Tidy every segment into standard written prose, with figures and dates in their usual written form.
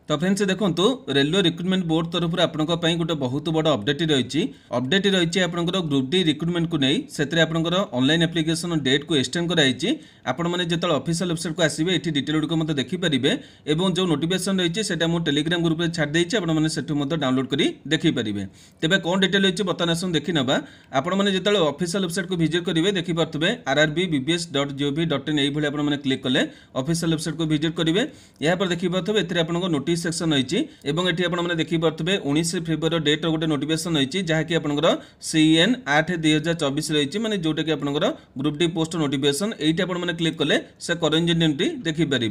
तो फ्रेंड्स देखो railway recruitment board तरफ आपंपाई गोटे बहुत बड़ अपडेट रही आपंकर ग्रुप डी रिक्रुटमेंट को नहीं से ऑनलाइन एप्लिकेशन डेट को एक्सटेंड कराई आपण मैंने जो ऑफिशियल वेबसाइट को आसवे ये डिटेल गुड़िक देखिपारे और जो नोटिफिकेशन रही है वो टेलीग्राम ग्रुप में छाड़ी आपने डाउनलोड कर देखिपारे तेज कौन डिटेल रही बर्तमान आस देखी ना आपण मैंने जो ऑफिशियल वेबसाइट को विजिट करेंगे देखिपे rrbbbs.gov.in ये क्लिक कले ऑफिशियल वेबसाइट को विजिट करेंगे यहाँ देखिपे ए नोटिस सेक्शन रही है देखिए 19 फेब्रुआरी डेट गोटे नोटिफिकेशन रही है जहाँकि आपंकर CN 8/2024 रही माने जोटा कि आपंकर ग्रुप डी पोस्ट नोटिफिकेशन ये आपने क्लिक कले से करेंट जेन्युम देखिपारे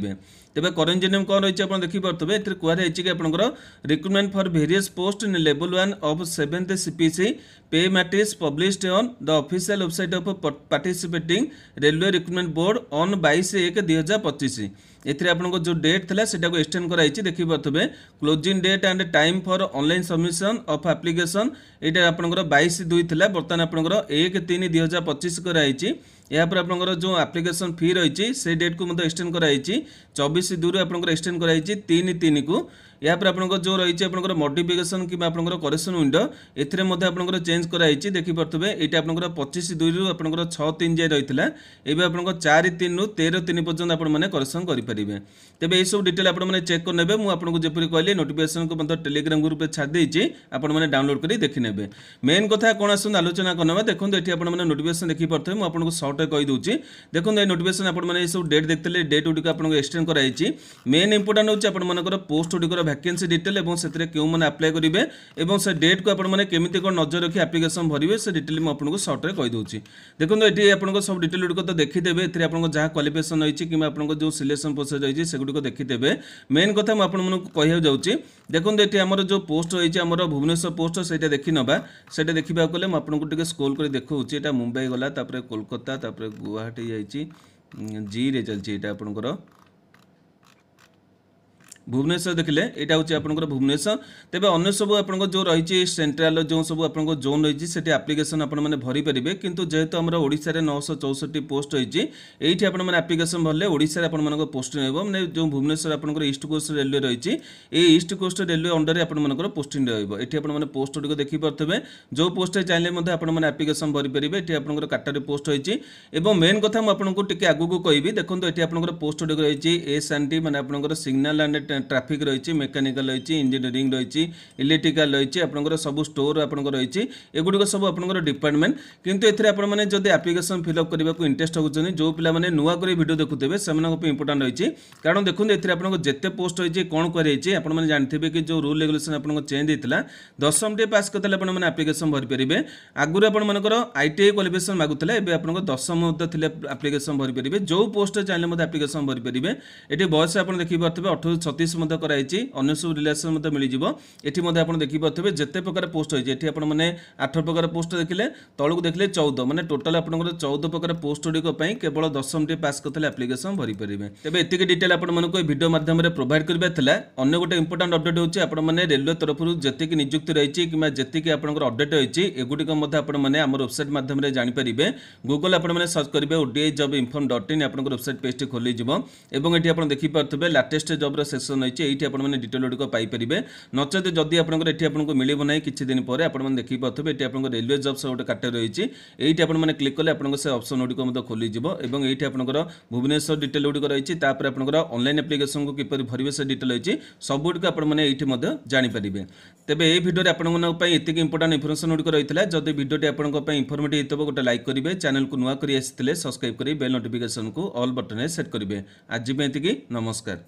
तेज करेंट जेन्युम कौन रही है देखिपे ये कहुई कि आपंकर recruitment for various post in level 1 of 7th CPC पे matrix published on the official website of participating railway recruitment board on 22/1/2025 एथिरे आपनको जो डेट थिला सेटा को एक्सटेंड कराई देखिपे closing date and time for online submission of application एटा आपनकर 22/2 थिला बर्तमान आपनकर 1/3/2025 कराई यहाँ पर आपनकर जो एप्लिकेशन फी रही से डेट को एक्सटेंड कराई 24/2 आपनकर एक्सटेंड कराई 3/3 को यहाँ पर आपनकर जो रही है मॉडिफिकेशन कि आपनकर करेक्शन विंडो एथिरे मध्ये आपनकर चेंज कराई देखिपे ये आपनकर 25/2 रु आपनकर 6/3 जाए रही है एवं आपनकर 4/3 रु 13/3 पर्यंत आपने करेक्शन करेंगे तेज ये सब डिटेल आपने चेक करने मुझे जपरी कहली नोटिफिकेशन को टेलीग्राम ग्रुप में छाड़ी आपने डाउनलोड कर देखने मेन कथा कौन आस आलोचना करना देखो ये आपने नोटिफिकेशन देखिपे मुझे सर्टे कहीदे देखो ये नोटिफिकेशन आपने सब डेट देखते डेट गुड़िक आपको एक्सटेंड कराई मेन इंपोर्टाट होची आपंकर पोस्ट गुड़िकर वैकेंसी डिटेल और से क्यों मैंने अप्लाई करेंगे और से डेट को आपने केमी कौन नजर रखी एप्लिकेशन भरवे से डिटेल मुझे सर्टे कहीदे देखो ये आपको सब डिटेल गुड़िक तो देखीदेवे ये आपको जहाँ क्वालिफिकेशन रही कि आपको जो सिलेक्शन प्रोसेस रही है गुड़िक देखीदेवे मेन कथा मुझे कहूँ जाऊँगी देखो ये आमर जो पोस्ट रही है भुवनेश्वर पोस्ट से देखी नवा से देखा गले मुझे स्क्रोल कर देखा यहाँ मुंबई गला कोलकाता गुवाहाटी जाइए जी रे चलती यहाँ आपंकर भुवनेश्वर देखिले यहाँ हूँ आपंकर भुवनेश्वर तेज अन्य सब आप जो रही सेंट्राल जो सब आप जोन रही है एप्लिकेशन आपने भरी पारे किंतु जेहेतु आम ओडिशा 964 पोस्ट रही है ये आपने एप्लिकेशन भरले ओडिशा आप पोस्टिंग मैंने जो भुवनेश्वर आपंकर ईस्ट कोस्ट रेलवे रही है ईस्ट कोस्ट रेलवे अंडर आपंकर पोस्टिंग रही आपने पोस्ट गुड़िक देखिपे जो पोस्ट चाहिए आपने एप्लिकेशन भरी पारे ये आपंकर काटारी पोस्ट रही है मेन कथा मुझे आगू कहि देखो ये आपंकर पोस्ट गुड़िक रही है S&T मैंने आपंकर सिग्नल एंड ट्राफिक रही मेकानिकल रही इंजीनियरिंग रही इलेक्ट्रिकल रही आपंकर सब स्टोर आपंकर रही एगुड़िक सब आपंकर डिपार्टमेंट किंतु एथिरे आपण माने जदि एप्लिकेशन फिलअप करने को इंटरेस्ट होउछन जो पिला माने नुआ कर वीडियो देखुतेबे सेमानक इंपोर्टेंट रही कारण देखो एथिरे आपंकर जेते पोस्ट रही कौन कर आपण माने जानथिबे कि जो रूल रेगुलेशन आपंकर चेंज होता 10th डे पास करते आपण माने एप्लिकेशन भरी पारे आगुरी आपण मानकर ITI क्वालिफिकेशन मागुतला एबे आपंकर 10th थिले एप्लिकेशन भरी पारे जो पोस्ट चाहिए एप्लिकेशन भरी पारे एटी बयस आप देखि पारथबे 18-36 कराई अन्य सब रिलेसन मिल जाए आप देखिपे जिते प्रकार पोस्ट रही है आपने 8 प्रकार पोस्ट देखिले तौक देखिले 14 माने टोटाल आप 14 प्रकार पोस्ट गुड़िक केवल 10th डे पास करते एप्लिकेशन भरी पारे तेज एतिक डिटेल आपको वीडियो माध्यम प्रोवाइड करवाला अन्य गोटे इंपोर्टेंट अपडेट होची आपने रेलवे तरफ जी नियुक्ति रही कि जी आपंकर अपडेट रही एगुड़िक आपने आम वेबसाइट माध्यम जानीपारे गूगल आपने सर्च करेंगे ODIJobinform.in आप वेबसाइट पेज खोल और ये आप देखिपे लाटेस्ट जब्र सेक्शन रही ये आपने डिटेल गुड़िक पाइपर नचेत जदि आपको मिलना ना किसी दिन पर आप देखिपे ये आप रेलवे जब्स गोटे काटेगोरी रही है ये आपने क्लिक कले आप से ऑप्शन गुड़िक खोल और ये आपंकर भुवनेश्वर डिटेल गुड़िक रही है ऑनलाइन एप्लिकेशन को किपर भरवे से डिटेल रही सब गुड़िक आपने ये जानीपारे तेज ये भिडियो आपंप एतिक इंपोर्टेंट इनफर्मेशन गुड़िक रही है जब भिडियो आपंप इनफर्मेटिव होता गोटे लाइक करेंगे चैनल को नुआ कर सब्सक्राइब कर बेल नोटिफिकेशन को ऑल बटन सेट करेंगे आज एतिक नमस्कार।